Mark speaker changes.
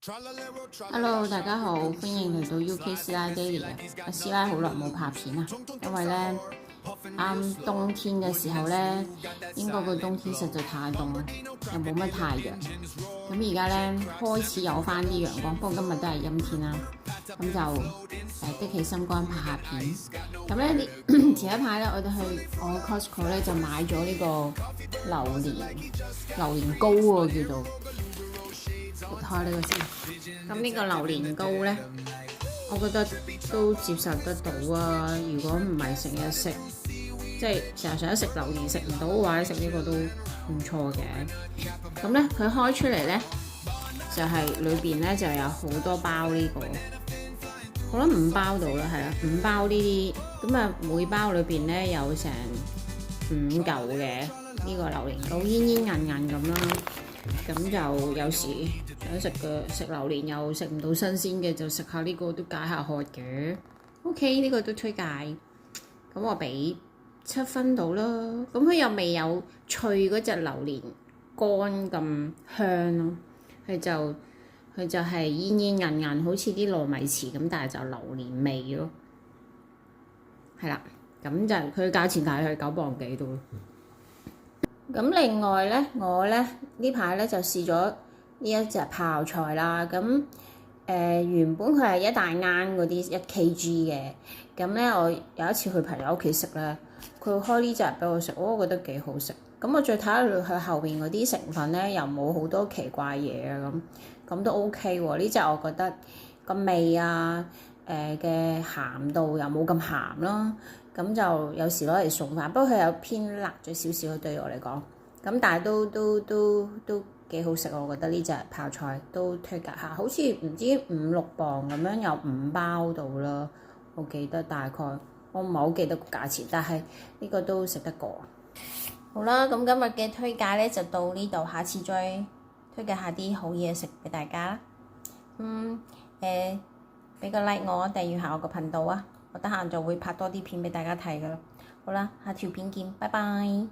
Speaker 1: Hello，大家好，歡迎嚟到 UK 師奶 Daily 啊！阿師奶好耐冇拍片啦，因為咧冬天嘅時候咧，英國個冬天實在太凍啦，又冇乜太陽。咁而家咧開始有翻啲陽光，不過今日都係陰天啦。咁就的起心肝拍下片。咁咧前一排咧，我哋去我 Costco 咧就買咗呢個榴蓮糕喎，叫做。睇下呢個先，咁呢個榴蓮糕咧，我覺得都接受得到啊。如果唔係成日食，即係成日想食榴蓮食唔到嘅話，食呢個都唔錯嘅。咁咧佢開出嚟咧，就係裏邊咧就有好多包呢個，我諗5包到啦，係啦，5包呢啲，咁啊每包裏邊咧有成5嚿嘅呢個榴蓮糕，煙煙韌韌咁啦。咁就有時想食榴蓮又食唔到新鮮嘅，就食下呢個都解下渴嘅。OK， 呢個都推介。咁我俾7分到啦。咁佢又未有脆嗰隻榴蓮乾咁香咯，佢就係煙煙韌韌，好似啲糯米糍咁，但係就榴蓮味咯。係啦，咁就佢價錢大概9磅幾度。咁另外咧，我咧呢排咧就試咗呢一隻泡菜啦。咁原本佢係一大罌嗰啲1kg 嘅。咁咧我有一次去朋友屋企食咧，佢開呢隻俾我食，我覺得幾好食。咁我再睇下佢後邊嗰啲成分咧，又冇好多奇怪嘢啊，咁都 OK 喎。呢隻我覺得個味啊，嘅鹹度又冇咁鹹咯。咁就有時攞嚟送飯，不過佢有偏辣咗少少對我嚟講，咁但係都幾好食，我覺得呢隻泡菜都推介下，好似唔知5-6磅咁樣，有5包到啦，我記得大概，我唔係好記得個價錢，但係呢個都食得過。好啦，咁今日嘅推介咧就到呢度，下次再推介下啲好嘢食俾大家啦。俾個 like 我，訂閱下我個頻道啊！我得閒就會拍多啲片俾大家睇噶啦。好啦，下條片見，拜拜。